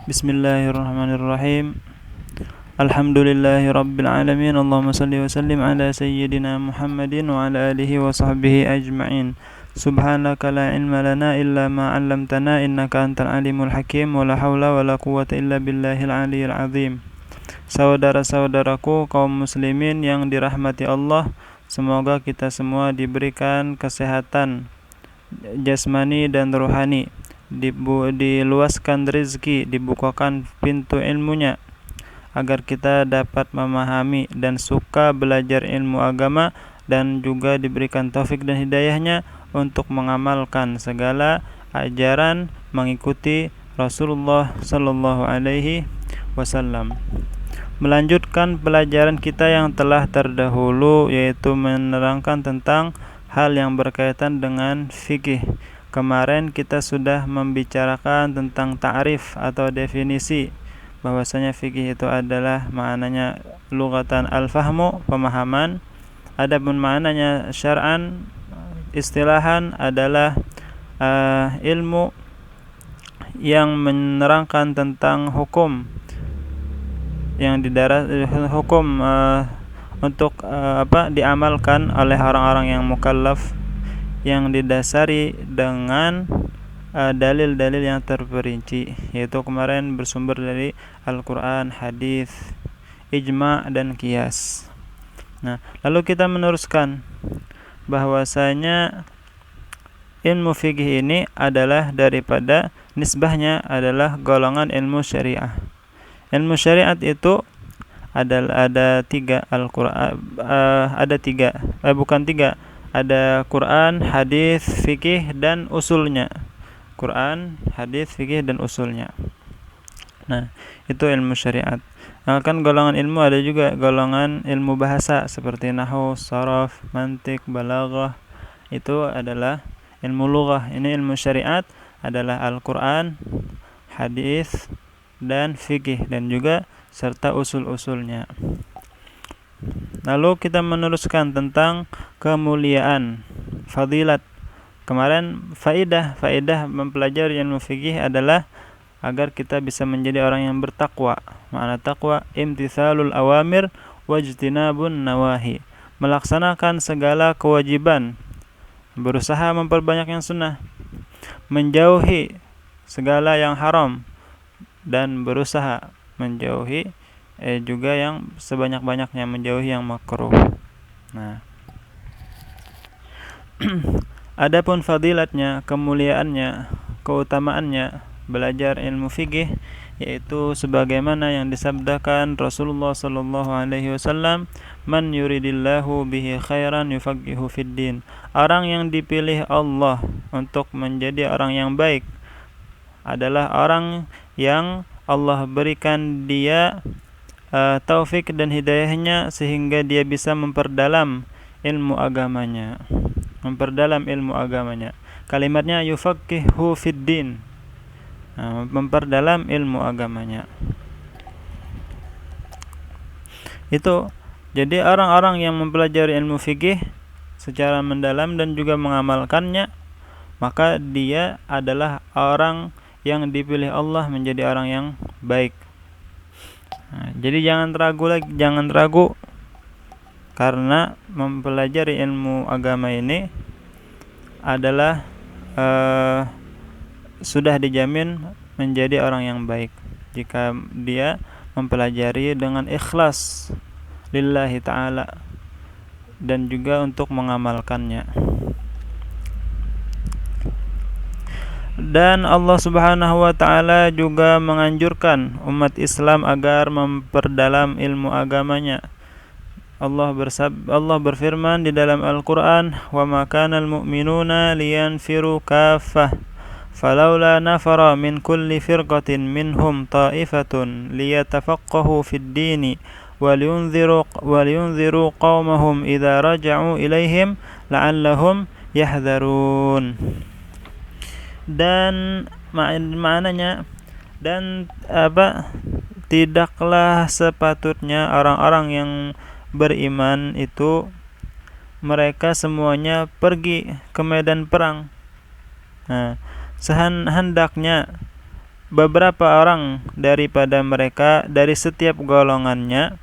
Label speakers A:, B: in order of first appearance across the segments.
A: Bismillahirrahmanirrahim. Alhamdulillahi rabbil alamin. Allahumma salli wa sallim ala sayyidina Muhammadin wa ala alihi wa sahbihi ajma'in. Subhanaka la ilma lana illa ma 'allamtana innaka antal alimul hakim. Wa la haula wa la quwwata illa billahil aliyyil azim. Saudara-saudaraku kaum muslimin yang dirahmati Allah, semoga kita semua diberikan kesehatan jasmani dan rohani, diluaskan rezeki, dibukakan pintu ilmunya, agar kita dapat memahami dan suka belajar ilmu agama, dan juga diberikan taufik dan hidayahnya untuk mengamalkan segala ajaran, mengikuti Rasulullah sallallahu alaihi wasallam. Melanjutkan pelajaran kita yang telah terdahulu, yaitu menerangkan tentang hal yang berkaitan dengan fikih. Kemarin kita sudah membicarakan tentang ta'rif atau definisi, bahwasanya fikih itu adalah maknanya lughatan al-fahmu, pemahaman. Adapun maknanya syar'an, istilahan adalah ilmu yang menerangkan tentang hukum yang hukum untuk diamalkan oleh orang-orang yang mukallaf, yang didasari dengan dalil-dalil yang terperinci, yaitu kemarin bersumber dari Al-Quran, hadis, ijma' dan qiyas. Nah, lalu kita meneruskan bahwasanya ilmu fikih ini adalah daripada nisbahnya adalah golongan ilmu syariah. Ilmu syariat itu ada tiga, ada Quran, hadis, fikih dan usulnya. Quran, hadis, fikih dan usulnya. Nah, itu ilmu syariat. Nah, kan golongan ilmu ada juga golongan ilmu bahasa seperti nahwu, sharaf, mantik, balaghah. Itu adalah ilmu lughah. Ini ilmu syariat adalah Al-Quran, hadis dan fikih, dan juga serta usul-usulnya. Lalu kita meneruskan tentang kemuliaan, fadilat. Kemarin faedah mempelajari ilmu fikih adalah agar kita bisa menjadi orang yang bertakwa. Makna takwa imtithalul awamir wajtinabun nawahi, melaksanakan segala kewajiban, berusaha memperbanyak yang sunnah, menjauhi segala yang haram, dan berusaha menjauhi juga yang sebanyak-banyaknya, menjauhi yang makruh. Nah, adapun fadilatnya, kemuliaannya, keutamaannya belajar ilmu fikih, yaitu sebagaimana yang disabdakan Rasulullah sallallahu alaihi wasallam, man yuridillahu bihi khairan yufaqihu fid din. Orang yang dipilih Allah untuk menjadi orang yang baik adalah orang yang Allah berikan dia taufik dan hidayahnya sehingga dia bisa memperdalam ilmu agamanya. Kalimatnya yufaqihu fid din, memperdalam ilmu agamanya. Itu jadi orang-orang yang mempelajari ilmu fikih secara mendalam dan juga mengamalkannya, maka dia adalah orang yang dipilih Allah menjadi orang yang baik. Nah, jadi jangan ragu karena mempelajari ilmu agama ini adalah sudah dijamin menjadi orang yang baik jika dia mempelajari dengan ikhlas lillahi ta'ala dan juga untuk mengamalkannya. Dan Allah Subhanahu wa taala juga menganjurkan umat Islam agar memperdalam ilmu agamanya. Allah berfirman di dalam Al-Qur'an, "Wa ma kanal mu'minuna liyanfiru kaffah, falaula nafara min kulli firqatin minhum ta'ifatun liyatafaqahu fid dini waliyunziru qaumahum idza raja'u ilaihim la'allahum yahdharun." Dan maknanya, dan tidaklah sepatutnya orang-orang yang beriman itu mereka semuanya pergi ke medan perang. Nah, hendaknya beberapa orang daripada mereka dari setiap golongannya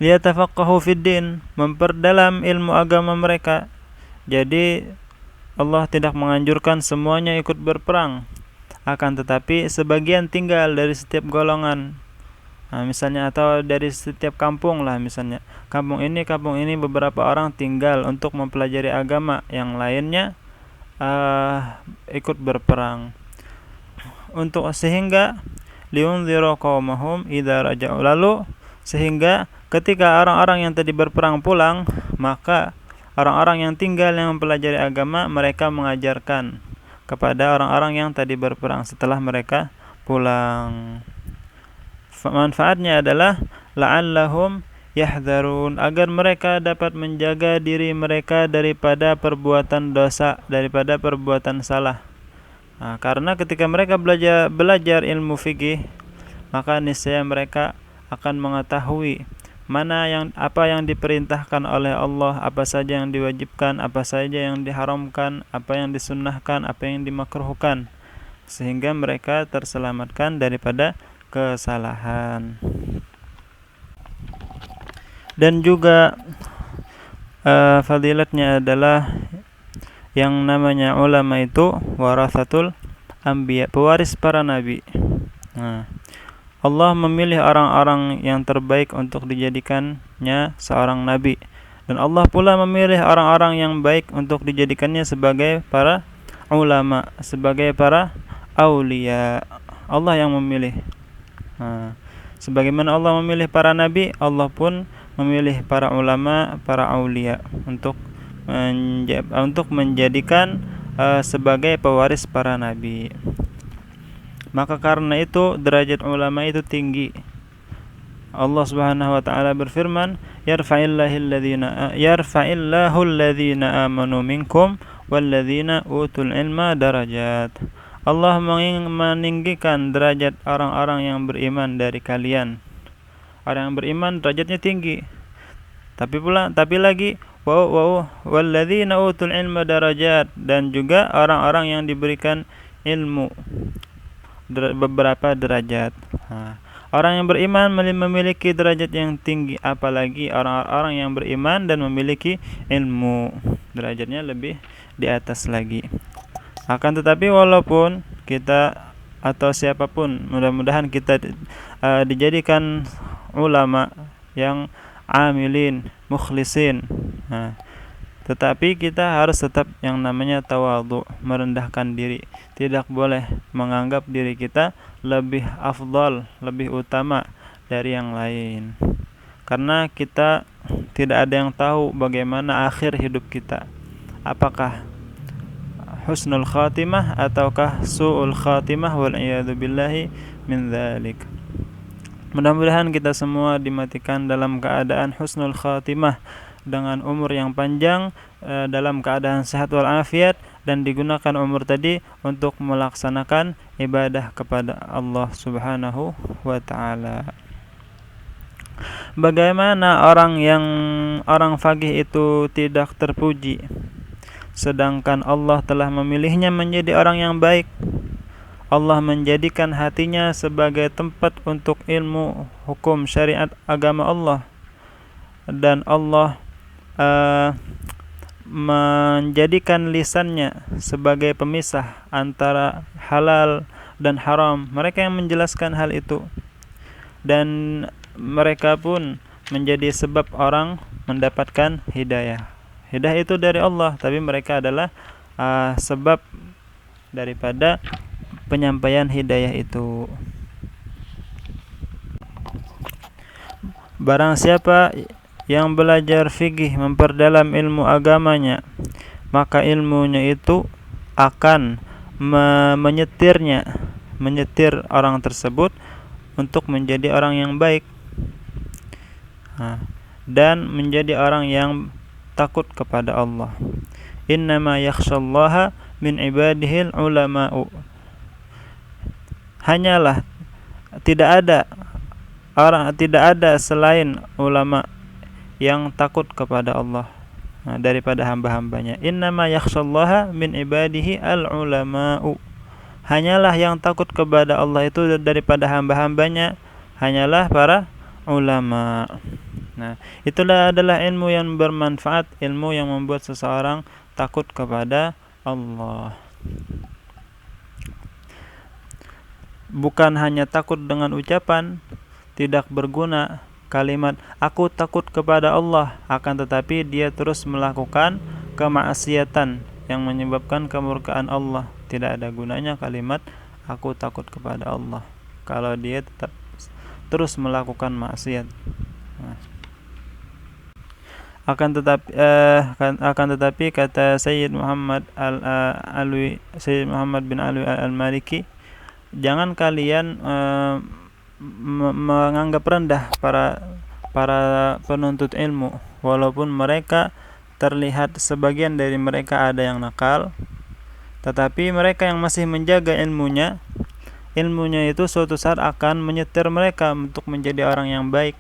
A: liyatafaqahu fid din, memperdalam ilmu agama mereka. Jadi Allah tidak menganjurkan semuanya ikut berperang, akan tetapi sebagian tinggal dari setiap golongan. Misalnya atau dari setiap kampung lah, misalnya kampung ini beberapa orang tinggal untuk mempelajari agama, yang lainnya ikut berperang. Untuk sehingga liunziru qaumahum idza raja'u, lalu sehingga ketika orang-orang yang tadi berperang pulang, maka orang-orang yang tinggal yang mempelajari agama mereka mengajarkan kepada orang-orang yang tadi berperang setelah mereka pulang. Manfaatnya adalah la'allahum yahdharun, agar mereka dapat menjaga diri mereka daripada perbuatan dosa, daripada perbuatan salah. Karena ketika mereka belajar ilmu fikih, maka niscaya mereka akan mengetahui apa yang diperintahkan oleh Allah, apa saja yang diwajibkan, apa saja yang diharamkan, apa yang disunnahkan, apa yang dimakruhkan, sehingga mereka terselamatkan daripada kesalahan. Dan juga fadilatnya adalah yang namanya ulama itu warathatul anbiya, pewaris para nabi. Allah memilih orang-orang yang terbaik untuk dijadikannya seorang nabi, dan Allah pula memilih orang-orang yang baik untuk dijadikannya sebagai para ulama, sebagai para aulia. Allah yang memilih. Sebagaimana Allah memilih para nabi, Allah pun memilih para ulama, para aulia untuk menjadikan sebagai pewaris para nabi. Maka karena itu derajat ulama itu tinggi. Allah Subhanahu wa taala berfirman, yarfa'illahu alladhina amanu minkum walladzina utul ilma darajat. Allah meninggikan derajat orang-orang yang beriman dari kalian. Orang yang beriman derajatnya tinggi. Tapi lagi walladzina utul ilma darajat, dan juga orang-orang yang diberikan ilmu beberapa derajat. Orang yang beriman memiliki derajat yang tinggi, apalagi orang-orang yang beriman dan memiliki ilmu, derajatnya lebih di atas lagi. Akan tetapi walaupun kita atau siapapun, mudah-mudahan kita dijadikan ulama yang amilin, mukhlisin, tetapi kita harus tetap yang namanya tawadhu, merendahkan diri. Tidak boleh menganggap diri kita lebih afdal, lebih utama dari yang lain. Karena kita tidak ada yang tahu bagaimana akhir hidup kita. Apakah husnul khatimah ataukah su'ul khatimah, wal iyadu billahi min dzalik. Mudah-mudahan kita semua dimatikan dalam keadaan husnul khatimah, dengan umur yang panjang, dalam keadaan sehat walafiat, dan digunakan umur tadi untuk melaksanakan ibadah kepada Allah Subhanahu wa taala. Bagaimana orang faqih itu tidak terpuji, sedangkan Allah telah memilihnya menjadi orang yang baik. Allah menjadikan hatinya sebagai tempat untuk ilmu hukum syariat agama Allah, dan Allah menjadikan lisannya sebagai pemisah antara halal dan haram. Mereka yang menjelaskan hal itu, dan mereka pun menjadi sebab orang mendapatkan hidayah. Hidayah itu dari Allah, tapi mereka adalah sebab daripada penyampaian hidayah itu. Barang siapa yang belajar fikih, memperdalam ilmu agamanya, maka ilmunya itu akan menyetir orang tersebut untuk menjadi orang yang baik, dan menjadi orang yang takut kepada Allah. Innama yakhshallaha min ibadihil ulama'u. Hanyalah tidak ada selain ulama yang takut kepada Allah daripada hamba-hambanya. Innama yakhshallaha min ibadihi al-ulama'u. Hanyalah yang takut kepada Allah itu daripada hamba-hambanya hanyalah para ulama. Nah, itulah adalah ilmu yang bermanfaat, ilmu yang membuat seseorang takut kepada Allah. Bukan hanya takut dengan ucapan, tidak berguna kalimat aku takut kepada Allah, akan tetapi dia terus melakukan kemaksiatan yang menyebabkan kemurkaan Allah. Tidak ada gunanya kalimat aku takut kepada Allah kalau dia tetap terus melakukan maksiat. Nah, akan tetapi kata Sayyid Muhammad Sayyid Muhammad bin Alwi al-Maliki, jangan kalian menganggap rendah para penuntut ilmu, walaupun mereka terlihat sebagian dari mereka ada yang nakal, tetapi mereka yang masih menjaga ilmunya itu suatu saat akan menyetir mereka untuk menjadi orang yang baik.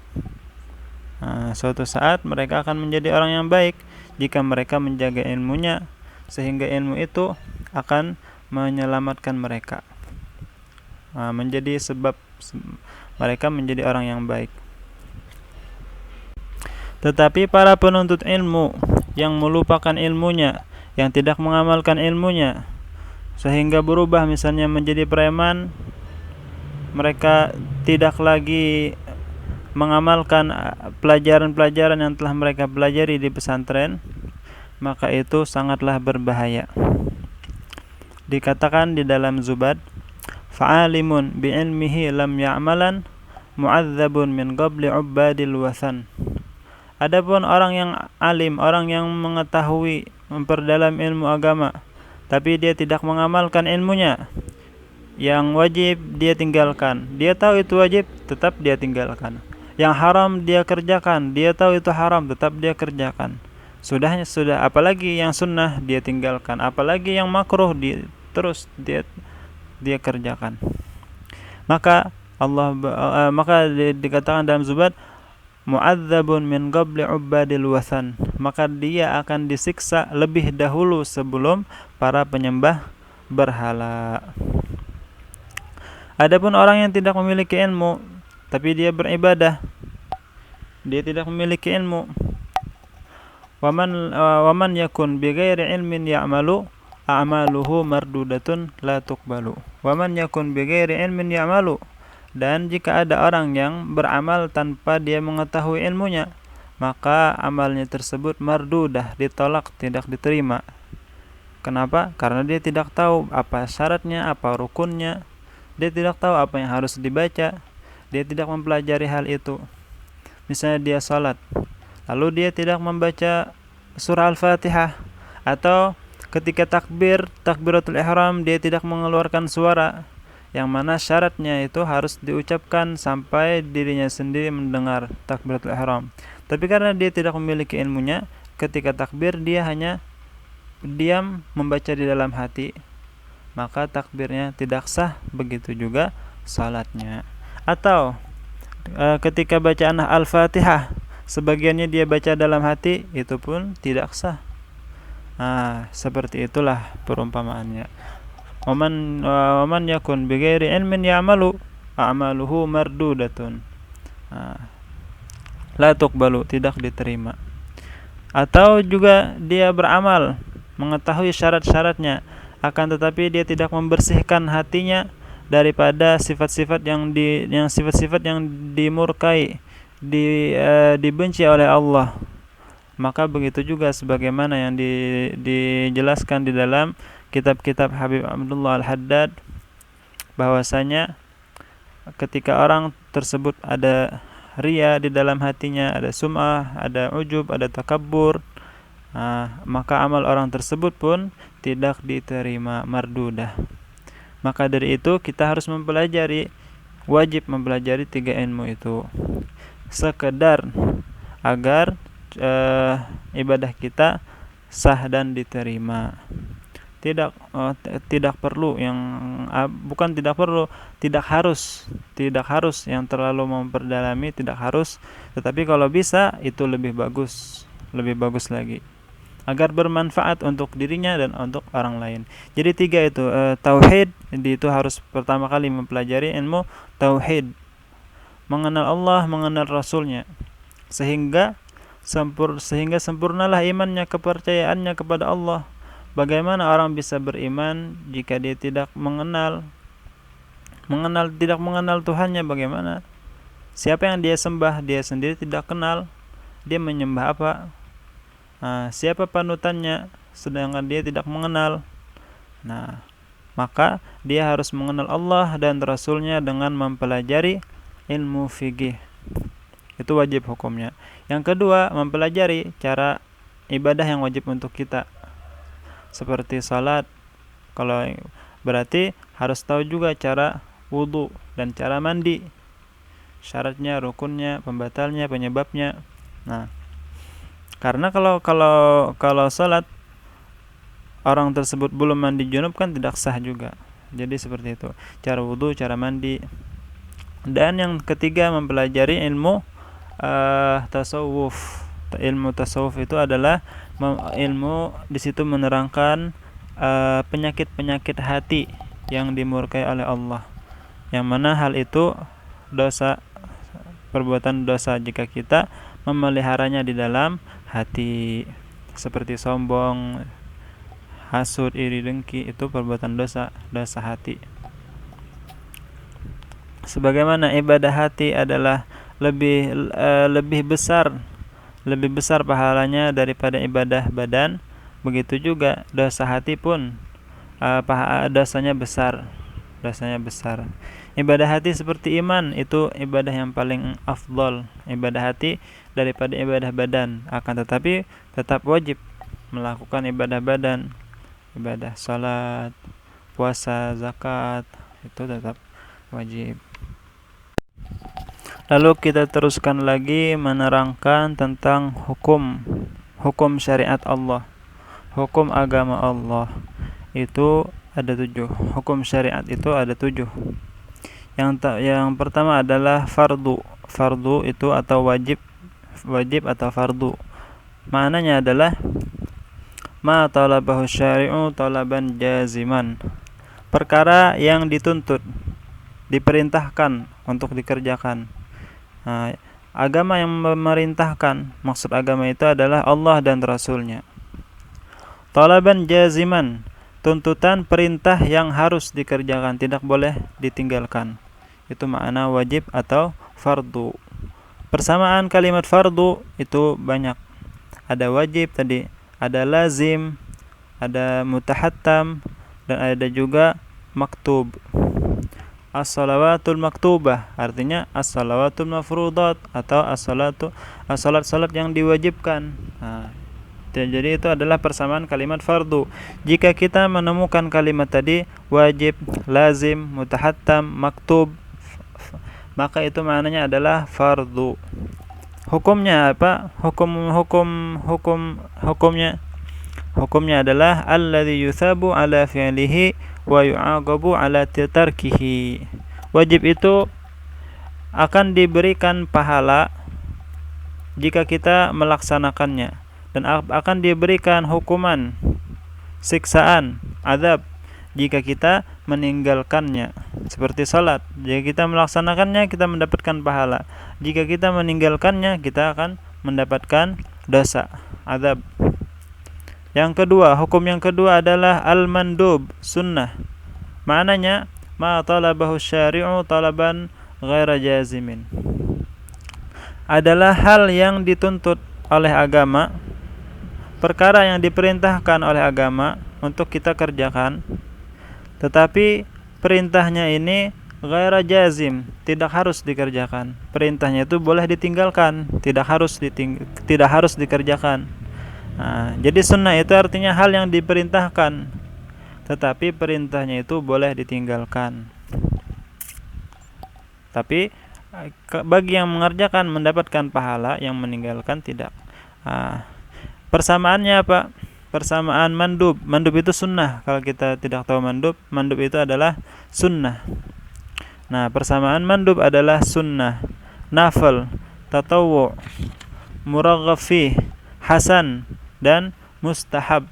A: Suatu saat mereka akan menjadi orang yang baik jika mereka menjaga ilmunya, sehingga ilmu itu akan menyelamatkan mereka, menjadi sebab mereka menjadi orang yang baik. Tetapi para penuntut ilmu yang melupakan ilmunya, yang tidak mengamalkan ilmunya, sehingga berubah misalnya menjadi preman, mereka tidak lagi mengamalkan pelajaran-pelajaran yang telah mereka pelajari di pesantren, maka itu sangatlah berbahaya. Dikatakan di dalam Zubad, fa'alimun bi'ilmihi lam ya'malan mu'adzabun min qabli ubbadil wathan. Adapun orang yang alim, orang yang mengetahui, memperdalam ilmu agama, tapi dia tidak mengamalkan ilmunya, yang wajib dia tinggalkan. Dia tahu itu wajib, tetap dia tinggalkan. Yang haram dia kerjakan, dia tahu itu haram, tetap dia kerjakan. Sudah, apalagi yang sunnah dia tinggalkan, apalagi yang makruh terus dia kerjakan. Maka dikatakan dalam Zubad, mu'adzabun min qabli ubbadil wathan, maka dia akan disiksa lebih dahulu sebelum para penyembah berhala. Adapun orang yang tidak memiliki ilmu tapi dia beribadah, dia tidak memiliki ilmu, waman yakun bighairi ilmin ya'malu a'maluhu mardudatun la tuqbalu. Waman yakun bighairi ilmin ya'malu, dan jika ada orang yang beramal tanpa dia mengetahui ilmunya, maka amalnya tersebut mardudah, ditolak, tidak diterima. Kenapa? Karena dia tidak tahu apa syaratnya, apa rukunnya, dia tidak tahu apa yang harus dibaca, dia tidak mempelajari hal itu. Misalnya dia salat, lalu dia tidak membaca surah Al-Fatihah, atau ketika takbiratul ihram dia tidak mengeluarkan suara, yang mana syaratnya itu harus diucapkan sampai dirinya sendiri mendengar takbiratul ihram. Tapi karena dia tidak memiliki ilmunya, ketika takbir dia hanya diam membaca di dalam hati, maka takbirnya tidak sah, begitu juga salatnya. Atau ketika bacaan Al-Fatihah sebagiannya dia baca dalam hati, itu pun tidak sah. Seperti itulah perumpamaannya. Waman yakun bighairi ilmin ya'malu a'maluhu mardudatun la tuqbalu, tidak diterima. Atau juga dia beramal mengetahui syarat-syaratnya, akan tetapi dia tidak membersihkan hatinya daripada sifat-sifat yang dimurkai, dibenci oleh Allah. Maka begitu juga sebagaimana yang dijelaskan di dalam kitab-kitab Habib Abdullah Al-Haddad, bahwasanya ketika orang tersebut ada riya di dalam hatinya, ada sum'ah, ada ujub, ada takabbur, maka amal orang tersebut pun tidak diterima, mardudah. Maka dari itu kita harus wajib mempelajari 3 ilmu itu, sekedar agar ibadah kita sah dan diterima. Tidak perlu tidak harus yang terlalu memperdalami, tidak harus, tetapi kalau bisa itu lebih bagus lagi. agar bermanfaat untuk dirinya dan untuk orang lain. Jadi 3 itu tauhid, itu harus pertama kali mempelajari ilmu tauhid, mengenal Allah, mengenal Rasulnya, sehingga sempurnalah imannya, kepercayaannya kepada Allah. Bagaimana orang bisa beriman jika dia tidak mengenal Tuhannya? Bagaimana? Siapa yang dia sembah, dia sendiri tidak kenal. Dia menyembah apa? Siapa panutannya, sedangkan dia tidak mengenal. Maka dia harus mengenal Allah dan Rasulnya dengan mempelajari ilmu fikih. Itu wajib hukumnya. Yang kedua, mempelajari cara ibadah yang wajib untuk kita, seperti salat. Kalau berarti harus tahu juga cara wudu dan cara mandi, syaratnya, rukunnya, pembatalnya, penyebabnya. Karena kalau salat orang tersebut belum mandi junub kan tidak sah juga. Jadi seperti itu, cara wudu, cara mandi. Dan yang ketiga, mempelajari ilmu tasawuf. Ilmu tasawuf itu adalah ilmu di situ menerangkan penyakit-penyakit hati yang dimurkai oleh Allah, yang mana hal itu dosa, perbuatan dosa jika kita memeliharanya di dalam hati, seperti sombong, hasud, iri, dengki. Itu perbuatan dosa hati. Sebagaimana ibadah hati adalah lebih besar pahalanya daripada ibadah badan, begitu juga dosa hati pun dosanya besar. Ibadah hati seperti iman, itu ibadah yang paling afdol, ibadah hati daripada ibadah badan. Akan tetapi tetap wajib melakukan ibadah badan, ibadah salat, puasa, zakat, itu tetap wajib. Lalu kita teruskan lagi menerangkan tentang hukum syariat Allah, hukum agama Allah. Itu ada 7. Hukum syariat itu ada 7. Yang pertama adalah fardu. Fardu itu atau wajib atau fardu, maknanya adalah ma talabahu syari'u talaban jaziman, perkara yang dituntut, diperintahkan untuk dikerjakan. Agama yang memerintahkan, maksud agama itu adalah Allah dan Rasulnya. Talaban jaziman, tuntutan, perintah yang harus dikerjakan, tidak boleh ditinggalkan. Itu makna wajib atau fardu. Persamaan kalimat fardu itu banyak. Ada wajib tadi, ada lazim, ada mutahattam, dan ada juga maktub. As-salawatul maktubah artinya as-salawatul mafruḍat atau as-salat yang diwajibkan. Jadi itu adalah persamaan kalimat fardu. Jika kita menemukan kalimat tadi wajib, lazim, mutahattam, maktub, maka itu maknanya adalah fardu. Hukumnya apa? Hukumnya adalah alladzi yuthabu ala fi'lihi wa yu'aqabu ala tarkihi. Wajib itu akan diberikan pahala jika kita melaksanakannya, dan akan diberikan hukuman, siksaan, azab jika kita meninggalkannya. Seperti salat, jika kita melaksanakannya kita mendapatkan pahala, jika kita meninggalkannya kita akan mendapatkan dosa, azab. Hukum yang kedua adalah al-mandub, sunnah. Maknanya ma talabahu syari'u talaban ghaira jazimin, adalah hal yang dituntut oleh agama, perkara yang diperintahkan oleh agama untuk kita kerjakan, tetapi perintahnya ini ghaira jazim, tidak harus dikerjakan. Perintahnya itu boleh ditinggalkan, tidak harus dikerjakan. Jadi sunnah itu artinya hal yang diperintahkan, tetapi perintahnya itu boleh ditinggalkan. Tapi bagi yang mengerjakan mendapatkan pahala, yang meninggalkan tidak. Persamaannya apa? Persamaan mandub. Mandub itu sunnah. Kalau kita tidak tahu mandub itu adalah sunnah. Persamaan mandub adalah sunnah, nafil, tatawwu', muraghab fih, hasan, dan mustahab.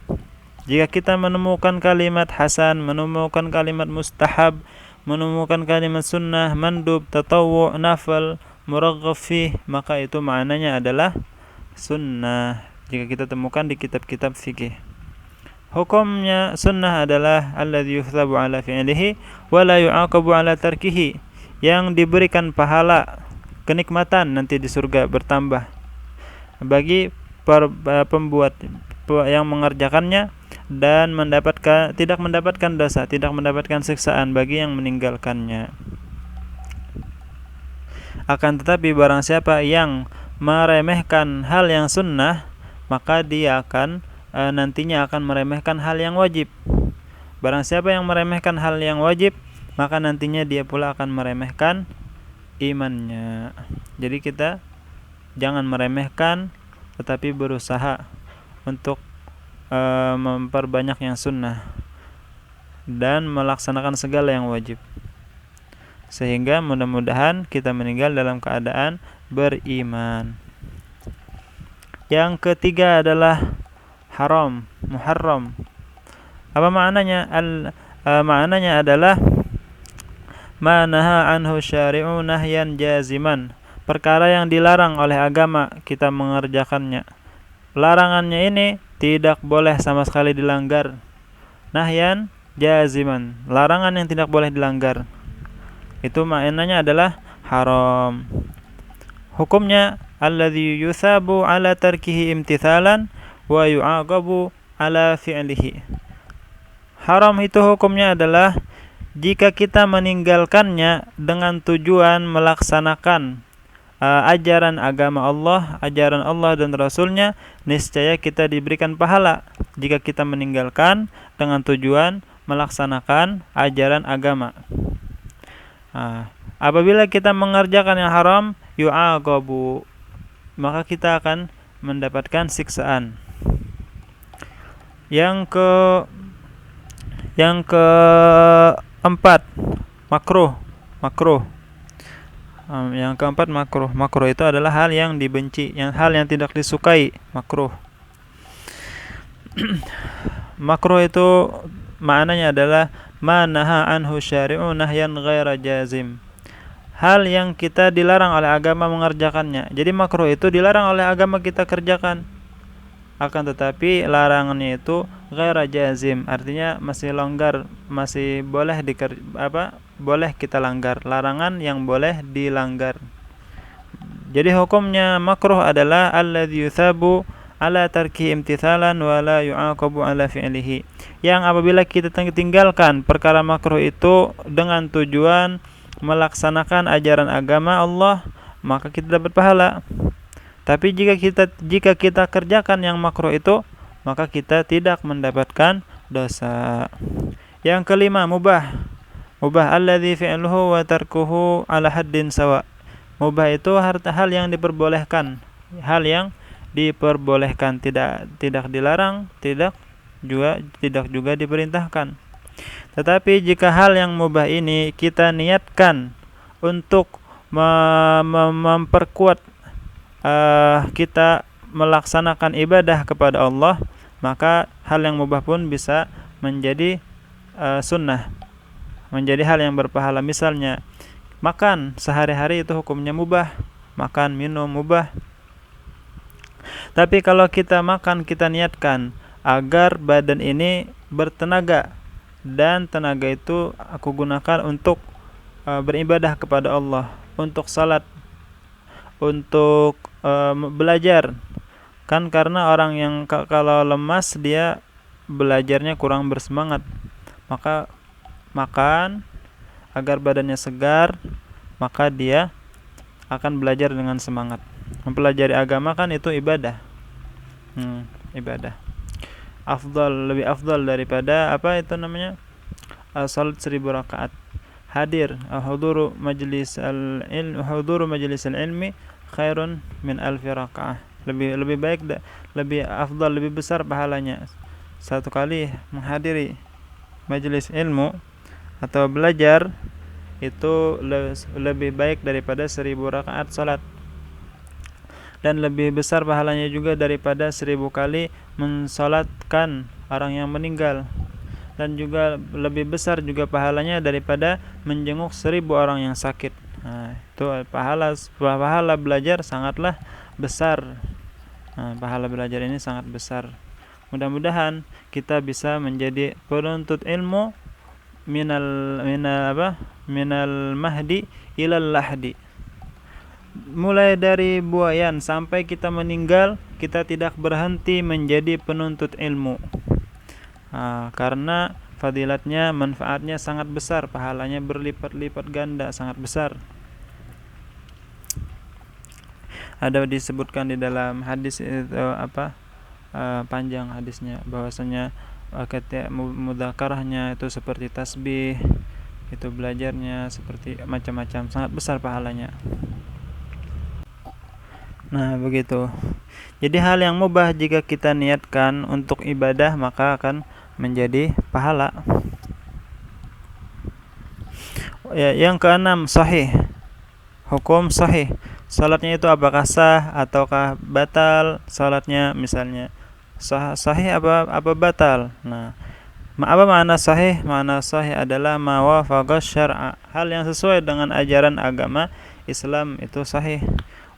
A: Jika kita menemukan kalimat hasan, menemukan kalimat mustahab, menemukan kalimat sunnah, mandub, tatawwu', nafal, muraghab fih, maka itu maknanya adalah sunnah. Jika kita temukan di kitab-kitab fikih. Hukumnya sunnah adalah alladzi yuhthabu ala fi'lihi wa la yu'aqabu ala tarkihi, yang diberikan pahala kenikmatan nanti di surga bertambah bagi pembuat yang mengerjakannya, dan tidak mendapatkan dosa, tidak mendapatkan siksaan bagi yang meninggalkannya. Akan tetapi barang siapa yang meremehkan hal yang sunnah, maka dia akan nantinya akan meremehkan hal yang wajib. Barang siapa yang meremehkan hal yang wajib, maka nantinya dia pula akan meremehkan imannya. Jadi kita jangan meremehkan, tetapi berusaha untuk memperbanyak yang sunnah dan melaksanakan segala yang wajib, sehingga mudah-mudahan kita meninggal dalam keadaan beriman. Yang ketiga adalah haram, muharram. Apa maknanya? Maknanya adalah ma naha anhu syari'u nahyan jaziman, perkara yang dilarang oleh agama kita mengerjakannya. Larangannya ini tidak boleh sama sekali dilanggar. Nahyan jaziman, larangan yang tidak boleh dilanggar. Itu maknanya adalah haram. Hukumnya alladzi yusabu ala tarkihi imtithalan wa yu'aqabu ala fi'lihi. Haram itu hukumnya adalah jika kita meninggalkannya dengan tujuan melaksanakan ajaran agama Allah, ajaran Allah dan Rasulnya, niscaya kita diberikan pahala jika kita meninggalkan dengan tujuan melaksanakan ajaran agama. Apabila kita mengerjakan yang haram, yu'aqabu, maka kita akan mendapatkan siksaan. Yang keempat, makruh. Yang keempat, makruh. Makruh itu adalah hal yang dibenci, hal yang tidak disukai, makruh. Makruh itu maknanya adalah ma naha anhu syari'u nahyan ghaira jazim, hal yang kita dilarang oleh agama mengerjakannya. Jadi makruh itu dilarang oleh agama kita kerjakan, akan tetapi larangannya itu ghaira jazim, artinya masih longgar, masih boleh boleh kita langgar, larangan yang boleh dilanggar. Jadi hukumnya makruh adalah alladzi yuthabu ala tarki imtithalan wa la yu'aqabu ala fi'lihi, yang apabila kita tinggalkan perkara makruh itu dengan tujuan melaksanakan ajaran agama Allah, maka kita dapat pahala. Tapi jika kita kerjakan yang makruh itu, maka kita tidak mendapatkan dosa. Yang kelima, mubah. Mubah alladzi fi'luhu wa tarkuhu ala haddin sawa. Mubah itu hal yang diperbolehkan, hal yang diperbolehkan, tidak dilarang, tidak juga diperintahkan. Tetapi jika hal yang mubah ini kita niatkan untuk memperkuat kita melaksanakan ibadah kepada Allah, maka hal yang mubah pun bisa menjadi sunnah, menjadi hal yang berpahala. Misalnya makan sehari-hari itu hukumnya mubah, makan minum mubah. Tapi kalau kita makan, kita niatkan agar badan ini bertenaga, dan tenaga itu aku gunakan untuk beribadah kepada Allah, untuk salat, untuk belajar. Kan karena orang yang kalau lemas dia belajarnya kurang bersemangat, maka makan agar badannya segar, maka dia akan belajar dengan semangat. Mempelajari agama kan itu ibadah. Ibadah. Lebih afdal daripada salat 1000 rakaat. Huduru majlis al-ilmi khairun min 1000 rakaah. Lebih baik, lebih afdal, lebih besar pahalanya satu kali menghadiri majelis ilmu atau belajar itu lebih baik daripada 1000 rakaat salat. dan lebih besar pahalanya juga daripada 1000 kali mensalatkan orang yang meninggal, dan juga lebih besar juga pahalanya daripada menjenguk 1000 orang yang sakit. Nah, itu pahala belajar sangatlah besar. Nah, pahala belajar ini sangat besar. Mudah-mudahan kita bisa menjadi penuntut ilmu minal mahdi ilal lahdi. Mulai dari buayan sampai kita meninggal, kita tidak berhenti menjadi penuntut ilmu. Karena fadilatnya, manfaatnya sangat besar, pahalanya berlipat-lipat ganda, sangat besar. Ada disebutkan di dalam hadis itu panjang hadisnya, bahwasanya mudzakarahnya itu seperti tasbih, itu belajarnya seperti macam-macam, sangat besar pahalanya. Nah, begitu. Jadi hal yang mubah jika kita niatkan untuk ibadah maka akan menjadi pahala. Ya, yang keenam, sahih. Hukum sahih. Salatnya itu apakah sah ataukah batal salatnya, misalnya. Sahih apa batal? Nah, apa makna sahih? Makna sahih adalah ma wafaqa syar'a. Hal yang sesuai dengan ajaran agama Islam itu sahih.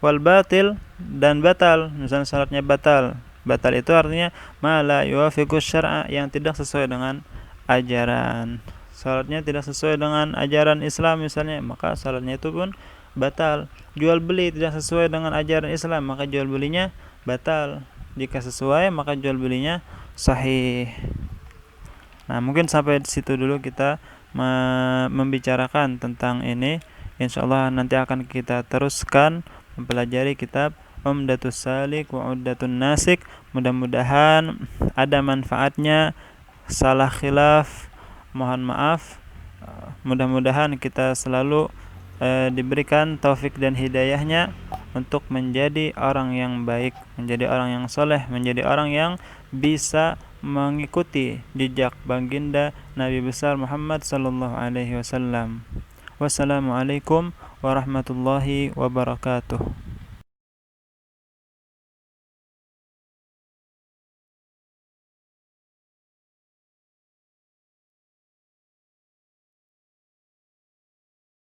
A: Wal batil, dan batal, misalnya salatnya batal. Batal itu artinya ma la yuwafiqu syar'a, yang tidak sesuai dengan ajaran. Salatnya tidak sesuai dengan ajaran Islam misalnya, maka salatnya itu pun batal. Jual beli tidak sesuai dengan ajaran Islam, maka jual belinya batal. Jika sesuai, maka jual belinya sahih. Nah, mungkin sampai di situ dulu kita membicarakan tentang ini. Insyaallah nanti akan kita teruskan mempelajari kitab Umdatus Salik wa Uddatun Nasik. Mudah-mudahan ada manfaatnya. Salah khilaf, mohon maaf. Mudah-mudahan kita selalu diberikan taufik dan hidayahnya untuk menjadi orang yang baik, menjadi orang yang soleh, menjadi orang yang bisa mengikuti jejak baginda Nabi besar Muhammad sallallahu alaihi wasallam. Wassalamualaikum warahmatullahi wabarakatuh.